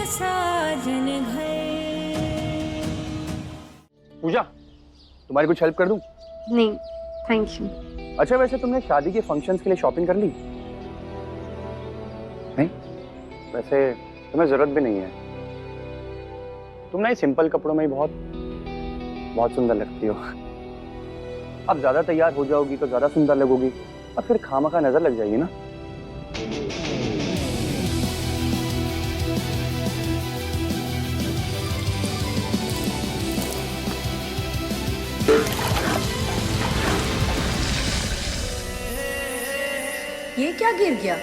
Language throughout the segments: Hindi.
साजन घर। पूजा, तुम्हारी कुछ हेल्प कर दूं? नहीं थैंक यू। अच्छा, वैसे तुमने शादी के फंक्शंस के लिए शॉपिंग कर ली? नहीं? वैसे तुम्हें जरूरत भी नहीं है। तुम ना सिंपल कपड़ों में ही बहुत सुंदर लगती हो। अब ज्यादा तैयार हो जाओगी तो ज्यादा सुंदर लगोगी, और फिर खामखा नजर लग जाएगी ना। ये क्या गिर गया?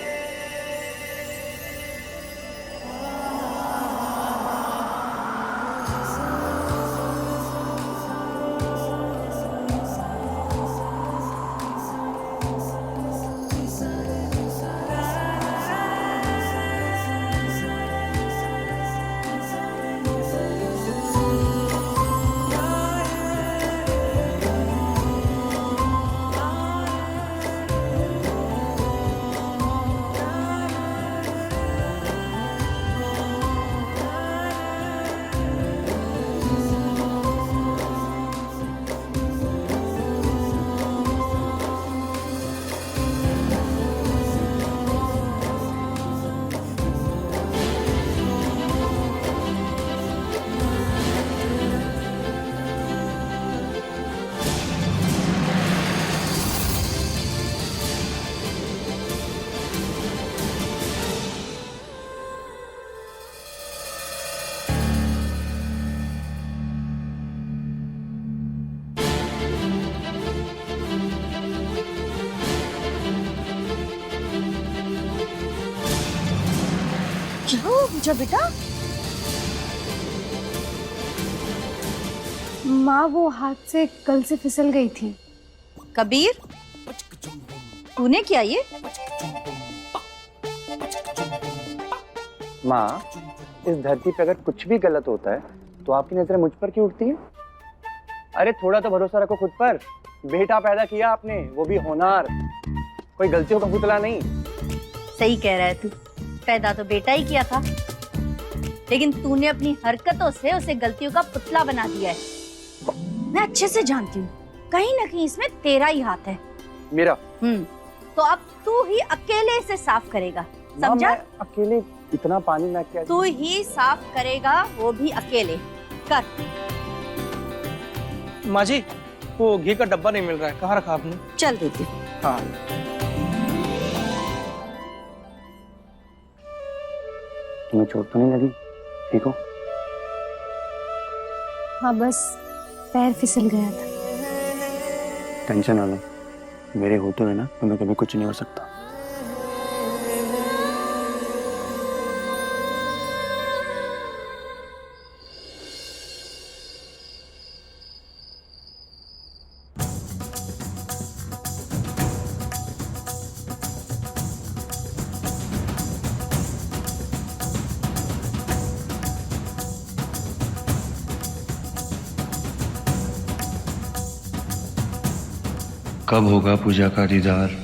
पूजा बेटा, माँ वो हाथ से कल से फिसल गई थी। कबीर, तूने किया ये? माँ, इस धरती पे अगर कुछ भी गलत होता है तो आपकी नजरें मुझ पर क्यों उठती है? अरे थोड़ा तो भरोसा रखो खुद पर। बेटा पैदा किया आपने, वो भी होनहार, कोई गलतियों का पुतला नहीं। सही कह रहा है तू, पैदा तो बेटा ही किया था, लेकिन तूने अपनी हरकतों से उसे गलतियों का पुतला बना दिया है। मैं अच्छे से जानती हूँ, कहीं ना कहीं इसमें तेरा ही हाथ है। मेरा? तो अब तू ही अकेले इसे साफ करेगा, समझा? मैं अकेले इतना पानी मैं क्या? तू ही साफ करेगा, वो भी अकेले। कर। माँ जी, वो घी का डब्बा नहीं मिल रहा है, कहाँ रखा आपने? चल देती हूँ। हाँ। तुम्हें चोट तो नहीं लगी? ठीक हो? हाँ बस पैर फिसल गया था। टेंशन ना लो, मेरे होते हुए ना तुम्हें कभी कुछ नहीं हो सकता। कब होगा पूजा का दीदार?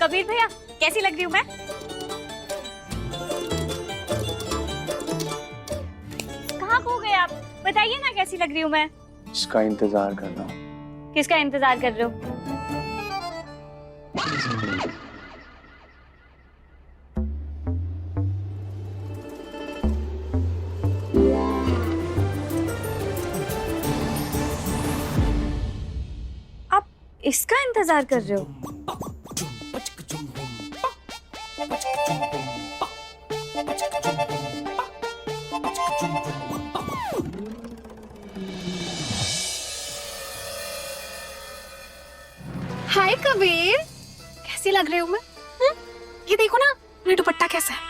कबीर भैया, कैसी लग रही हूँ मैं? कहाँ खो गए आप? बताइए ना कैसी लग रही हूँ मैं? इसका इंतजार कर रहा हूँ। किसका इंतजार कर रहे हो? आप इसका इंतजार कर रहे हो? हाय कबीर, कैसी लग रही हूँ मैं? ये देखो ना, मेरा दुपट्टा कैसा है।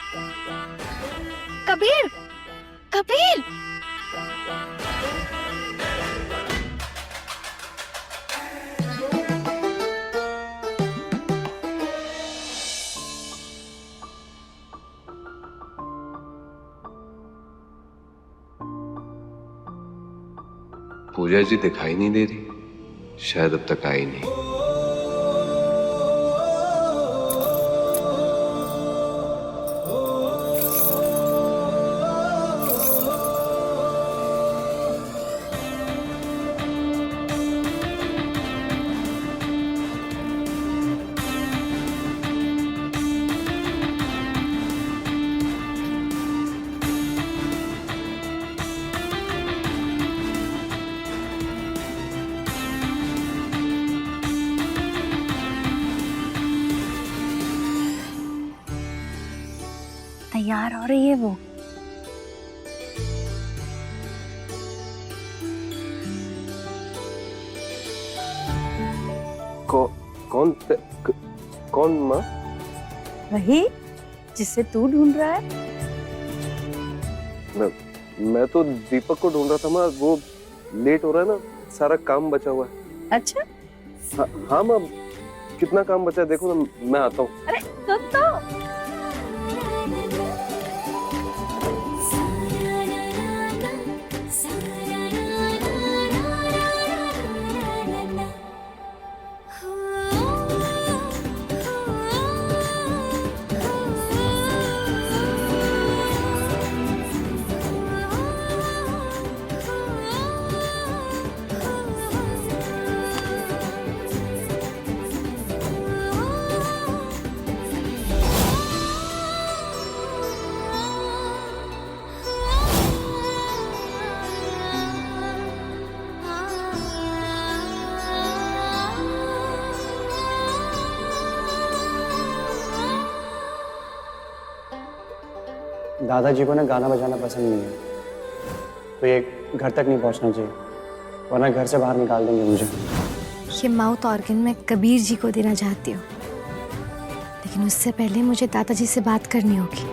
कबीर, कबीर, पूजा जी दिखाई नहीं दे रही, शायद अब तक आई नहीं। तैयार हो रही है वो। कौन माँ? वही जिसे तू ढूंढ रहा है। मैं तो दीपक को ढूंढ रहा था माँ, वो लेट हो रहा है ना, सारा काम बचा हुआ है। अच्छा हाँ माँ, कितना काम बचा है देखो ना, मैं आता हूँ। अरे तो दादाजी को ना गाना बजाना पसंद नहीं है, तो ये घर तक नहीं पहुंचना चाहिए, वरना घर से बाहर निकाल देंगे मुझे। ये माउथ ऑर्गन मैं कबीर जी को देना चाहती हूँ, लेकिन उससे पहले मुझे दादाजी से बात करनी होगी।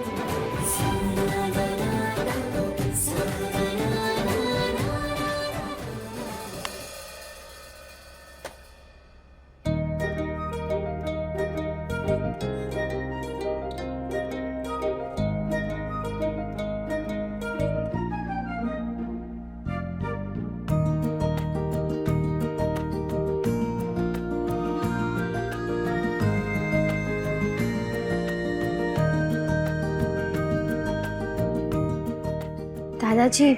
दादाजी,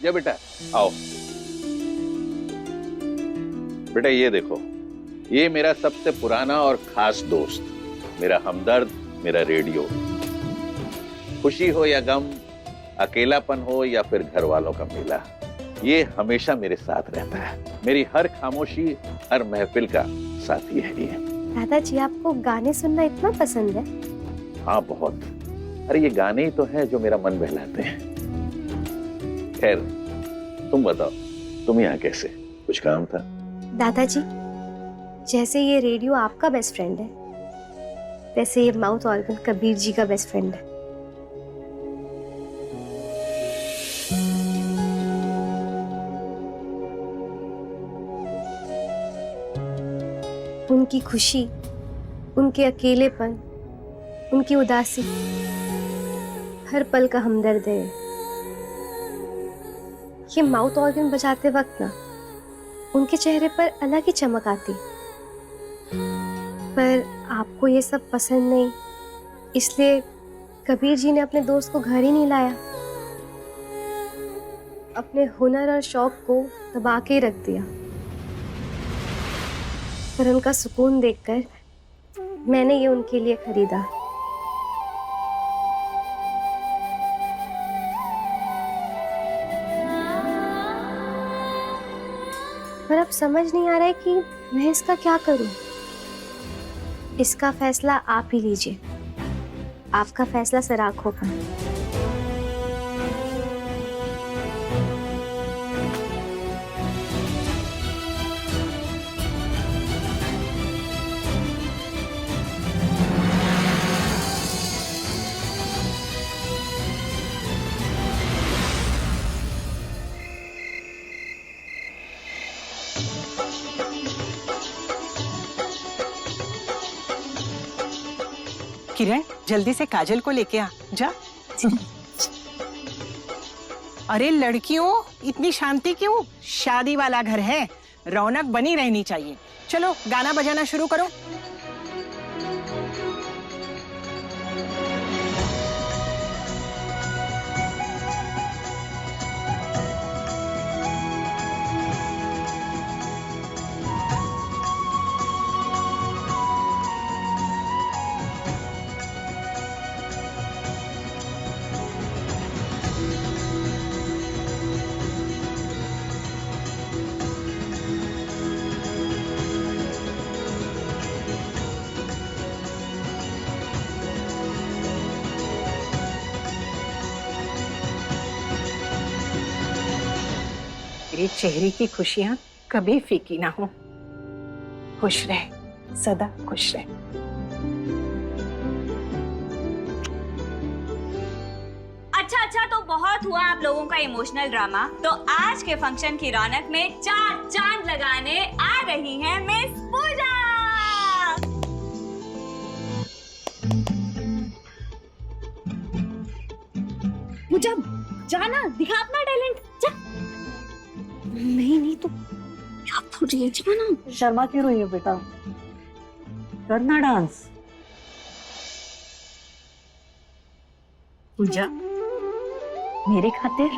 या बेटा आओ। बेटा ये देखो, ये मेरा सबसे पुराना और खास दोस्त, मेरा हमदर्द, मेरा रेडियो। खुशी हो या गम, अकेलापन हो या फिर घर वालों का मेला, ये हमेशा मेरे साथ रहता है। मेरी हर खामोशी, हर महफिल का साथी है ये। दादाजी आपको गाने सुनना इतना पसंद है? हाँ बहुत। अरे ये गाने ही तो हैं जो मेरा मन बहलाते हैं। खैर तुम बताओ, तुम यहाँ कैसे? कुछ काम था? दादाजी, जैसे ये रेडियो आपका बेस्ट फ्रेंड है, वैसे ये माउथ ऑर्गन कबीर जी का बेस्ट फ्रेंड है। उनकी खुशी, उनके अकेलेपन, उनकी उदासी, हर पल का हमदर्द है। ये माउथ ऑर्गन बजाते वक्त ना उनके चेहरे पर अलग ही चमक आती, पर आपको ये सब पसंद नहीं, इसलिए कबीर जी ने अपने दोस्त को घर ही नहीं लाया, अपने हुनर और शौक को दबा के रख दिया। पर उनका सुकून देखकर मैंने ये उनके लिए खरीदा। पर अब समझ नहीं आ रहा है कि मैं इसका क्या करूं। इसका फैसला आप ही लीजिए। आपका फैसला सर आंखों पर। किरण, जल्दी से काजल को लेके आ जा। अरे लड़कियों, इतनी शांति क्यों? शादी वाला घर है, रौनक बनी रहनी चाहिए। चलो गाना बजाना शुरू करो। तेरे चेहरे की खुशियां कभी फीकी ना हो। खुश रह, सदा खुश रह। अच्छा तो बहुत हुआ आप लोगों का इमोशनल ड्रामा। तो आज के फंक्शन की रौनक में 4 चांद लगाने आ रही हैं मिस पूजा। पूजा जाना, दिखा अपना टैलेंट, जा। नहीं तो क्या थोड़ी है, जाना। शर्मा क्यों रही हो बेटा? करना डांस। पूजा, मेरे खातिर।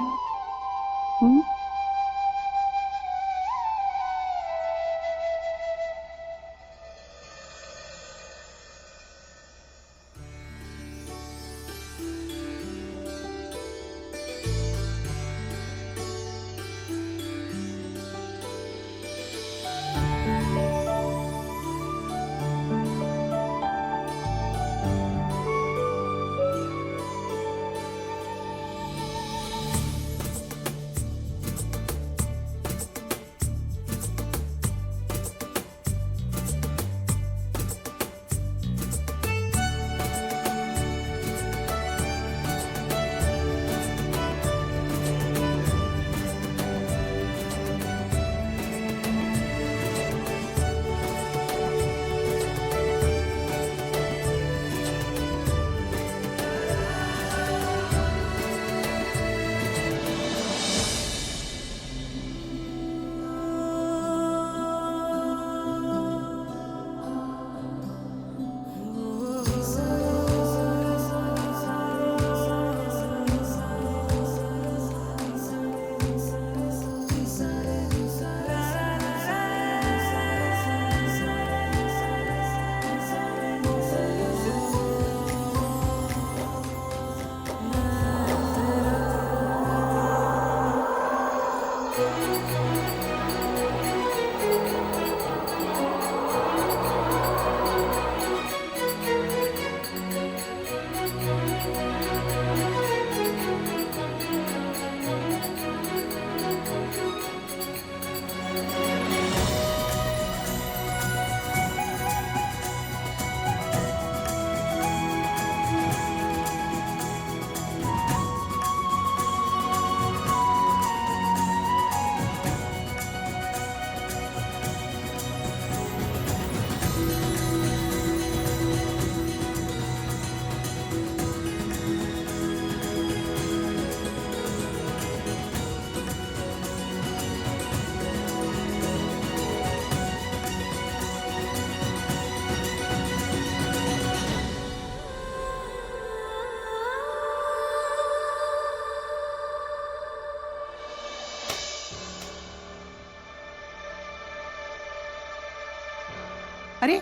अरे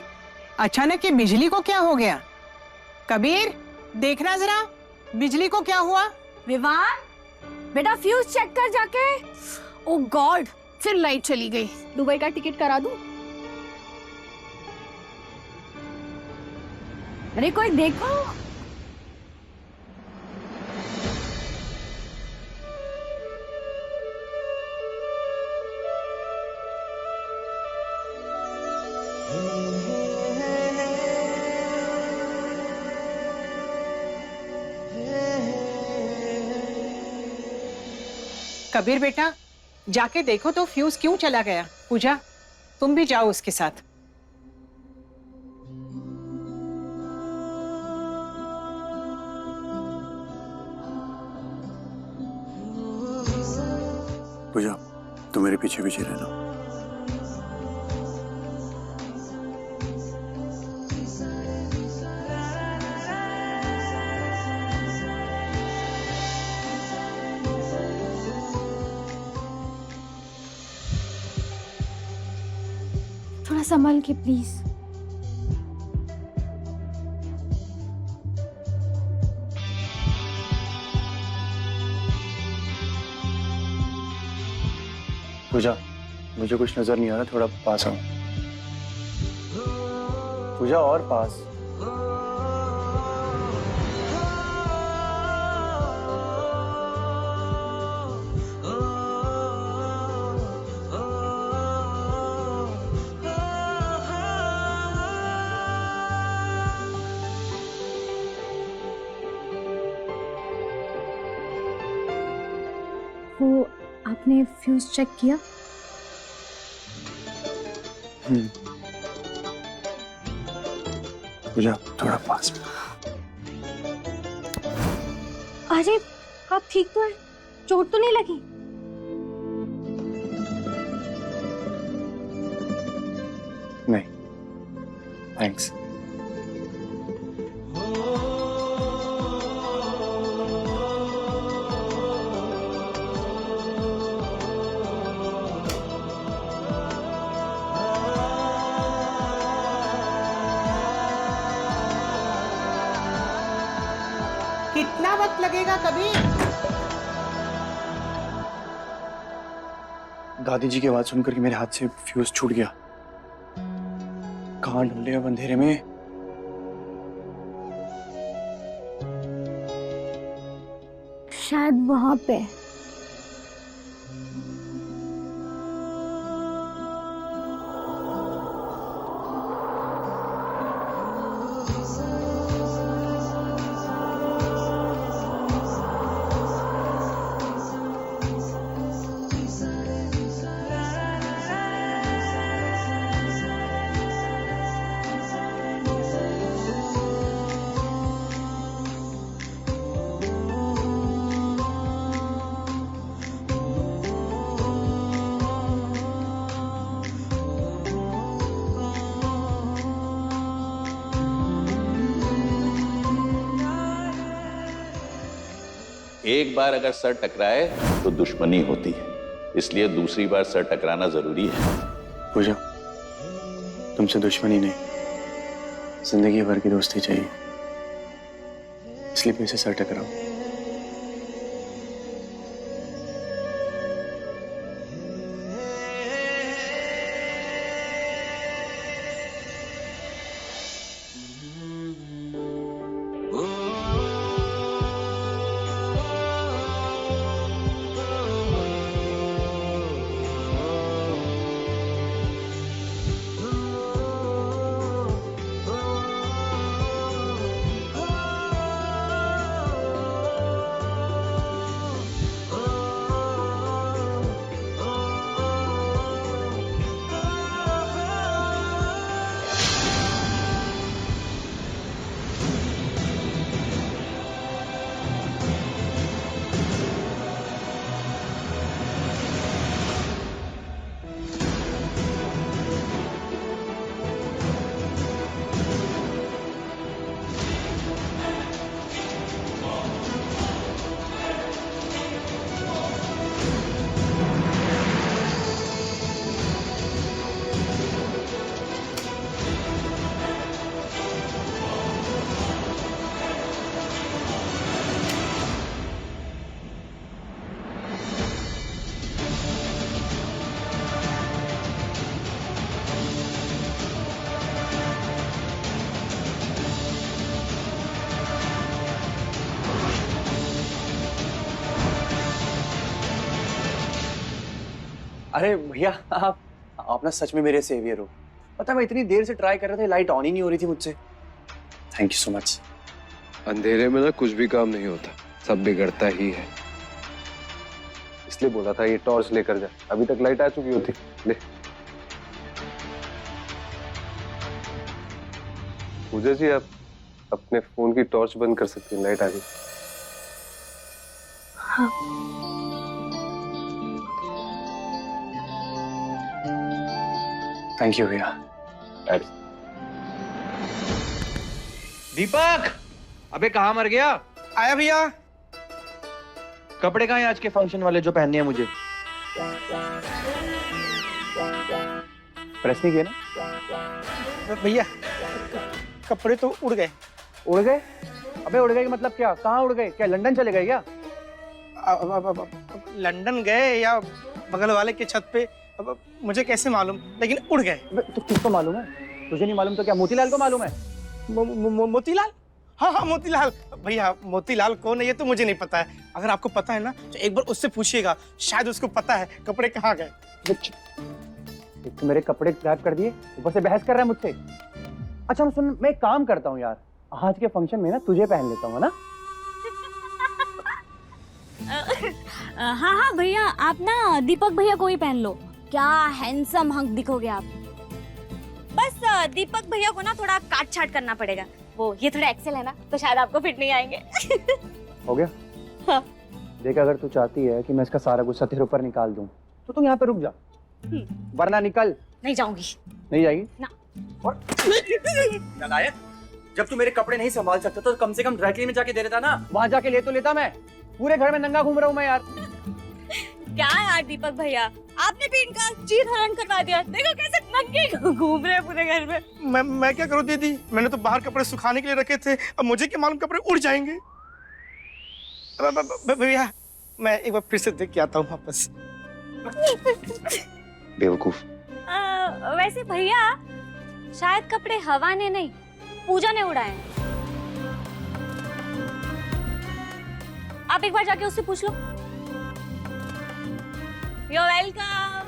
अचानक ये बिजली को क्या हो गया? कबीर, देखना जरा बिजली को क्या हुआ। विवान, बेटा फ्यूज चेक कर जाके। ओ गॉड, फिर लाइट चली गई। दुबई का टिकट करा दूं? अरे कोई देखो। कबीर बेटा, जाके देखो तो फ्यूज क्यों चला गया। पूजा, तुम भी जाओ उसके साथ। पूजा, तुम मेरे पीछे पीछे रहना। थोड़ा संभल के प्लीज। पूजा, मुझे कुछ नजर नहीं आ रहा, थोड़ा पास आओ। पूजा, और पास। वो आपने फ्यूज चेक किया? पूजा, थोड़ा पास। अरे आप ठीक तो है? चोट तो नहीं लगी? नहीं, थैंक्स। कितना वक्त लगेगा कबीर? दादी जी की आवाज सुनकर के मेरे हाथ से फ्यूज छूट गया। कहाँ ढूंढे अब अंधेरे में? शायद वहां पे। एक बार अगर सर टकराए तो दुश्मनी होती है, इसलिए दूसरी बार सर टकराना जरूरी है। पूजा, तुमसे दुश्मनी नहीं, जिंदगी भर की दोस्ती चाहिए, इसलिए मेरे से सर टकराओ। अरे भैया आप ना सच में मेरे सेवियर हो। पता है मैं इतनी देर से ट्राई कर रहा था, लाइट ऑन ही नहीं हो रही थी मुझसे। Thank you so much. अंधेरे में ना कुछ भी काम नहीं होता, सब बिगड़ता ही है। इसलिए बोला था ये टॉर्च लेकर जा, अभी तक लाइट आ चुकी होती। ले पूजा जी, आप अपने फोन की टॉर्च बंद कर सकते हैं, लाइट आ गई। थैंक यू भैया। दीपक, अबे कहाँ मर गया? आया भैया। कपड़े कहाँ हैं आज के फंक्शन वाले जो पहनने हैं मुझे? प्रेस नहीं किया ना? भैया कपड़े तो उड़ गए। उड़ गए? अबे उड़ गए का मतलब क्या? कहाँ उड़ गए? क्या लंदन चले गए क्या? लंदन गए या बगल वाले के छत पे, अब मुझे कैसे मालूम, लेकिन उड़ गए। तो किसको मालूम है? तुझे नहीं मालूम तो क्या मोतीलाल को मालूम है? मोतीलाल? हाँ हाँ मोतीलाल। भैया मोतीलाल कौन है ये तो मुझे नहीं पता है। अगर आपको पता है ना तो एक बार उससे पूछिएगा, शायद उसको पता है कपड़े कहाँ गए। एक तो मेरे कपड़े गायब कर दिए, ऊपर से बहस कर रहा है मुझसे। अच्छा सुन, मैं एक काम करता हूँ यार, आज के फंक्शन में ना तुझे पहन लेता हूँ ना। हाँ हाँ भैया, आप ना दीपक भैया को ही पहन लो। क्या हैंडसम हंक दिखोगे आप। बस दीपक भैया को ना थोड़ा काट छाट करना पड़ेगा, वो ये थोड़ा एक्सेल है ना, तो शायद आपको फिट नहीं आएंगे। हो गया? हाँ। देख, अगर तू चाहती है कि मैं इसका सारा गुस्सा तेरे ऊपर निकाल दूं, तो तुम यहाँ पे रुक जा, वरना निकल। नहीं जाऊंगी। नहीं जाएगी ना। और नालायक, जब तू मेरे कपड़े नहीं संभाल सकता तो कम से कम ड्राई क्लीन में जाके दे देता ना। वहां जाके ले तो लेता मैं। पूरे घर में नंगा घूम रहा हूँ मैं यार। क्या यार दीपक भैया, आपने भी इनका जीत हरण करवा दिया। देखो कैसे नंगे घूम रहे हैं पूरे घर में। मैं क्या करूँ दीदी, मैंने तो बाहर कपड़े सुखाने के लिए रखे थे, अब मुझे क्या मालूम कपड़े उड़ जाएंगे। भैया मैं एक बार फिर से देख के आता हूँ वापस। बेवकूफ। वैसे भैया शायद कपड़े हवा ने नहीं, पूजा ने उड़ाए हैं। आप एक बार जाके उससे पूछ लो। You're welcome.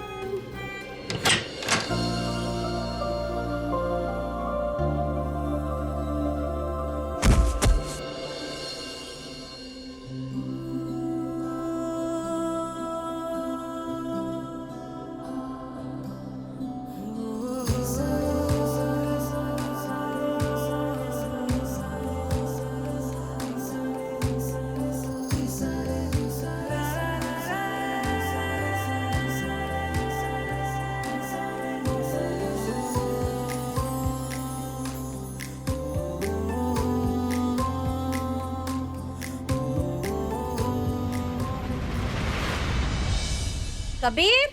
कबीर,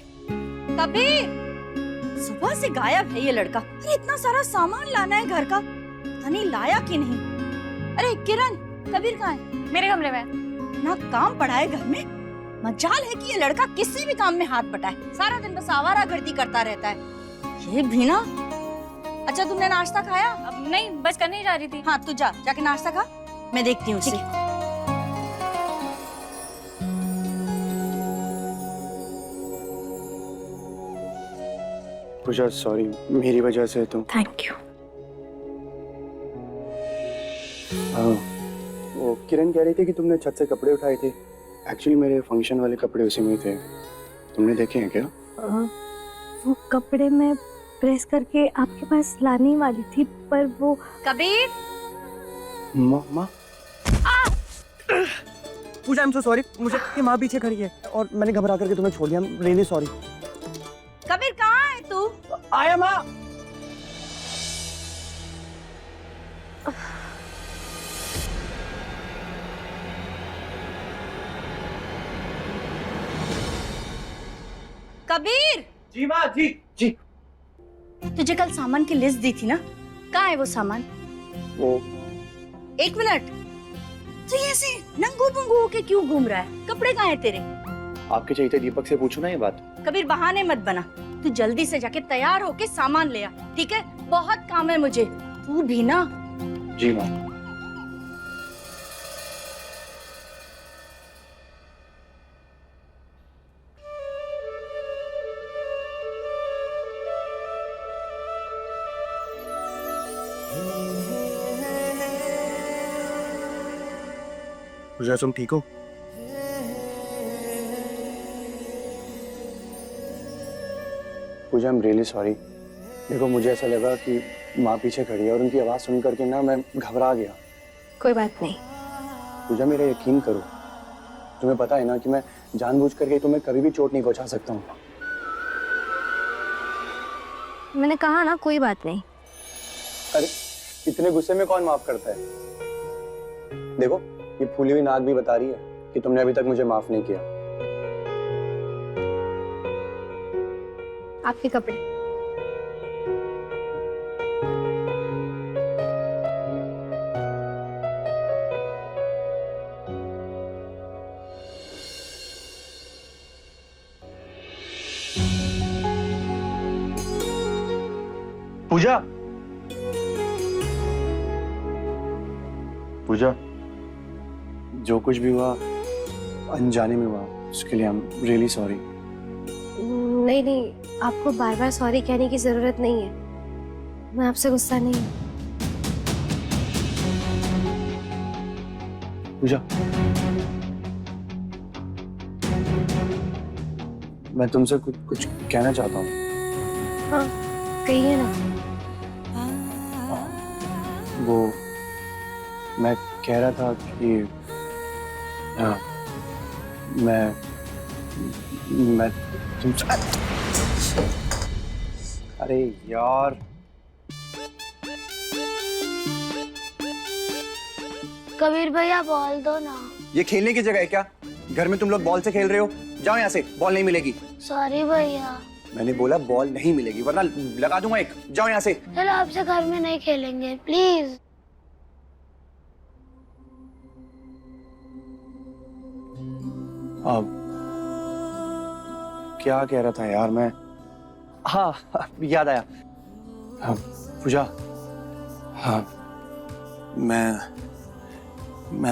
कबीर, सुबह से गायब है ये लड़का। अरे इतना सारा सामान लाना है घर का, पता नहीं लाया कि नहीं। अरे किरण, कबीर कहाँ है? मेरे कमरे में। ना काम पड़ा है घर में, मजाल है कि ये लड़का किसी भी काम में हाथ बटाए। सारा दिन बस आवारागर्दी करता रहता है। ये भी ना। अच्छा तुमने नाश्ता खाया? अब नहीं, बस करने ही जा रही थी। हाँ तू जाके नाश्ता खा, मैं देखती हूँ उसे। पूजा सॉरी, मेरी वजह से तो। Thank you. हाँ, वो किरण कह रही थी कि तुमने छत से कपड़े उठाए थे। एक्चुअली मेरे फंक्शन वाले कपड़े उसी में थे, तुमने देखे हैं क्या? वो कपड़े मैं प्रेस करके आपके पास लाने वाली थी, पर वो। कबीर, माँ पूजा, आई एम सो सॉरी। मुझे कि माँ पीछे खड़ी है और मैंने घबरा करके तुम्हें छोड़ दिया। Really sorry. कबीर कहाँ है तू? आया माँ। कबीर, जी माँ, जी। तुझे कल सामान की लिस्ट दी थी ना, कहाँ है वो सामान? वो 1 मिनट, तो ये ऐसे नंगू पुंगू होके क्यों घूम रहा है? कपड़े कहाँ है तेरे? आपके चाहिए थे, दीपक से पूछो ना ये बात। कबीर बहाने मत बना, तू जल्दी से जाके तैयार होके सामान ले आ, ठीक है? बहुत काम है मुझे। तू भी ना। जी माँ। पूजा तुम ठीक हो? पूजा आई एम रियली सॉरी। देखो मुझे ऐसा लगा कि माँ पीछे खड़ी है और उनकी आवाज सुन करके ना मैं घबरा गया। कोई बात नहीं। पूजा मेरा यकीन करो, तुम्हें पता है ना कि मैं जानबूझ करके तुम्हें कभी भी चोट नहीं पहुंचा सकता हूँ। मैंने कहा ना कोई बात नहीं। अरे इतने गुस्से में कौन माफ करता है? देखो ये फूली हुई नाक भी बता रही है कि तुमने अभी तक मुझे माफ नहीं किया। आपके कपड़े। पूजा, पूजा, जो कुछ भी हुआ अनजाने में हुआ, उसके लिए आई एम रियली सॉरी। नहीं नहीं, आपको बार बार सॉरी कहने की जरूरत नहीं है। मैं आपसे गुस्सा नहीं हूँ। पूजा, मैं तुमसे कुछ कहना चाहता हूँ। हाँ कहिए ना। वो मैं कह रहा था कि मैं तुमसे, अरे यार कबीर भैया बॉल दो ना। ये खेलने की जगह है क्या? घर में तुम लोग बॉल से खेल रहे हो। जाओ यहाँ से, बॉल नहीं मिलेगी। सॉरी भैया। मैंने बोला बॉल नहीं मिलेगी वरना लगा दूंगा एक। जाओ यहाँ से। चलो आपसे घर में नहीं खेलेंगे प्लीज। अब क्या कह रहा था यार मैं? हाँ याद आया। हाँ पूजा, हाँ मैं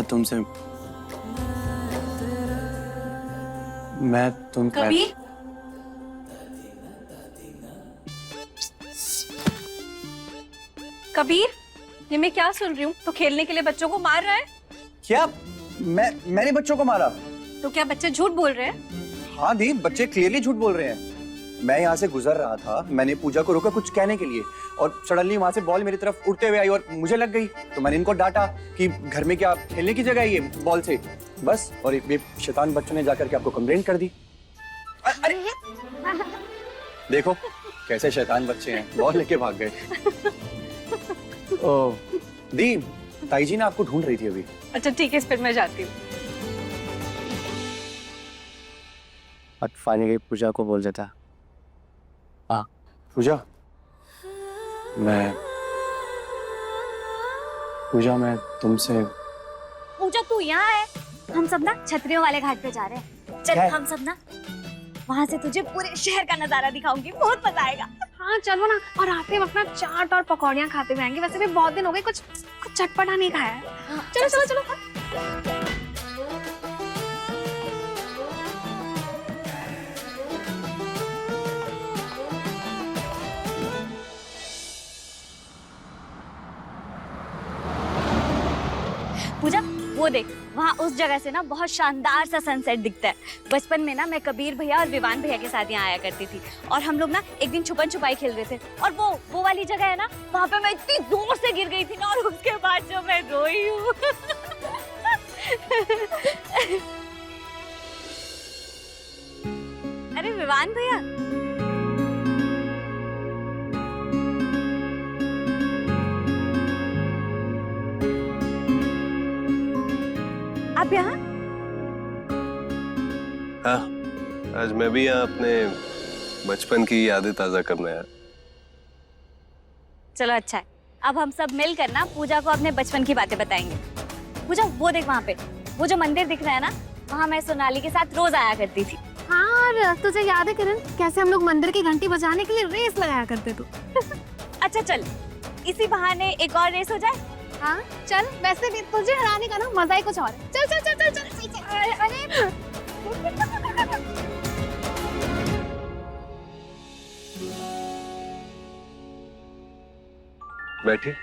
तुमसे कबीर, कबीर, ये मैं क्या सुन रही हूँ? तो खेलने के लिए बच्चों को मार रहा है? क्या? मैंने बच्चों को मारा? तो क्या बच्चे झूठ बोल रहे हैं? हाँ दी, बच्चे क्लियरली झूठ बोल रहे हैं। मैं यहाँ से गुजर रहा था, मैंने पूजा को रोका कुछ कहने के लिए और सडनली वहां से बॉल मेरी तरफ उड़ते हुए आई और मुझे लग गई। तो मैंने इनको डांटा कि घर में क्या खेलने की जगह है ये बॉल से, बस। और ये शैतान बच्चों ने जाकर के आपको कंप्लेंट कर दी। अरे देखो कैसे शैतान बच्चे हैं, बॉल लेके भाग गए। ओ दी, ताई जी ने आपको ढूंढ रही थी अभी। अच्छा ठीक है, फिर मैं जाती हूँ। फाइनली पूजा को बोल देता। हाँ पूजा, मैं तुमसे। पूजा तू यहाँ है? हम सब ना छतरियों वाले घाट पे जा रहे हैं। चल हम सब ना वहाँ से तुझे पूरे शहर का नजारा दिखाऊंगी, बहुत मजा आएगा। हाँ चलो ना, और आते वक्त ना चाट और पकौड़ियाँ खाते हुए आएंगे। वैसे भी बहुत दिन हो गए कुछ चटपटा नहीं खाया है। चलो चलो चलो। पूजा वो देख, वहाँ उस जगह से ना बहुत शानदार सा सनसेट दिखता है। बचपन में ना मैं कबीर भैया और विवान भैया के साथ यहाँ आया करती थी और हम लोग ना एक दिन छुपन छुपाई खेल रहे थे और वो वाली जगह है ना, वहाँ पे मैं इतनी जोर से गिर गई थी ना और उसके बाद जो मैं रोई हूँ। अरे विवान भैया, आप यहाँ? हाँ, आज मैं भी यहाँ अपने बचपन की यादें ताजा करने आया। चलो अच्छा है, अब हम सब मिलकर ना पूजा को अपने बचपन की बातें बताएंगे। पूजा वो देख वहाँ पे, वो जो मंदिर दिख रहा है ना, वहाँ मैं सोनाली के साथ रोज आया करती थी। हाँ, और तुझे याद है किरण, कैसे हम लोग मंदिर की घंटी बजाने के लिए रेस लगाया करते थे। अच्छा चल, इसी बहाने एक और रेस हो जाए। हाँ चल, वैसे भी तुझे हराने का ना मजा ही कुछ और है। चल चल चल चल चल चल, चल। अरे बैठिए।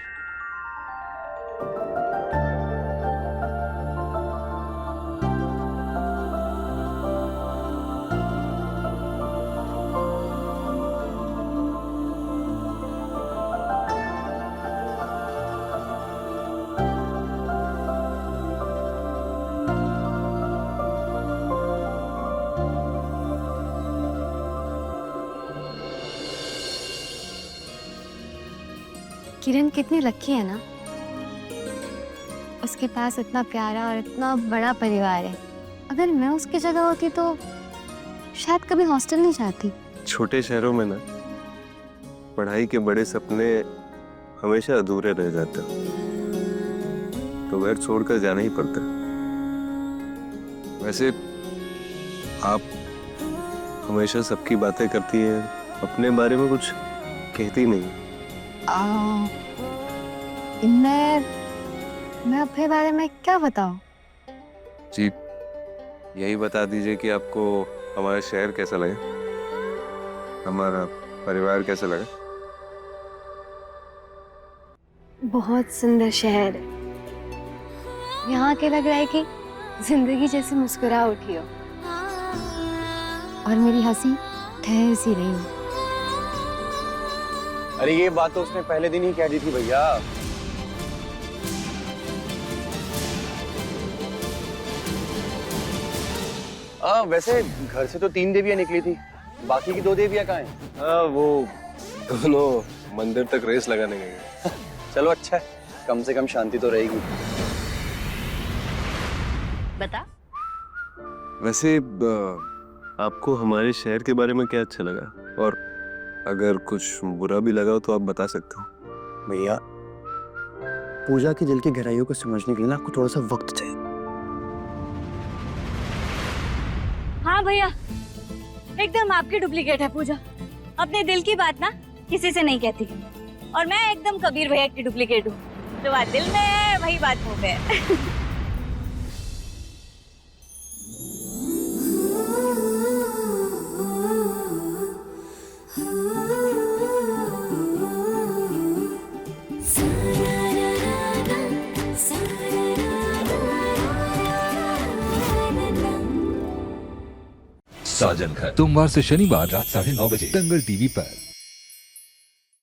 किरण कितनी लकी है ना, उसके पास इतना प्यारा और इतना बड़ा परिवार है। अगर मैं उसकी जगह होती तो शायद कभी हॉस्टल नहीं जाती। छोटे शहरों में ना पढ़ाई के बड़े सपने हमेशा अधूरे रह जाते हैं, तो घर छोड़कर जाना ही पड़ता है। वैसे आप हमेशा सबकी बातें करती हैं, अपने बारे में कुछ कहती नहीं। मैं अपने बारे में क्या बताऊं? जी यही बता दीजिए कि आपको हमारा शहर कैसा लगा, हमारा परिवार कैसा लगा। बहुत सुंदर शहर है। यहाँ के लग रहा है कि जिंदगी जैसे मुस्कुरा उठी हो और मेरी हंसी ठहर सी रही हो। अरे ये बात तो उसने पहले दिन ही कह दी थी भैया। वैसे घर से तो 3 देवियां निकली थी, बाकी की 2 देवियां कहाँ हैं? हाँ वो दोनों मंदिर तक रेस लगाने गए। चलो अच्छा है, कम से कम शांति तो रहेगी। बता। वैसे आपको हमारे शहर के बारे में क्या अच्छा लगा, और अगर कुछ बुरा भी लगा हो तो आप बता सकते हो। भैया पूजा के दिल की गहराइयों को समझने के लिए ना आपको थोड़ा सा वक्त चाहिए। हाँ भैया, एकदम आपकी डुप्लीकेट है पूजा। अपने दिल की बात ना किसी से नहीं कहती, और मैं एकदम कबीर भैया की डुप्लीकेट हूँ। जो बात दिल में है वही बात मुंह पे है। साजन घर सोमवार से शनिवार रात 9:30 बजे दंगल टीवी पर।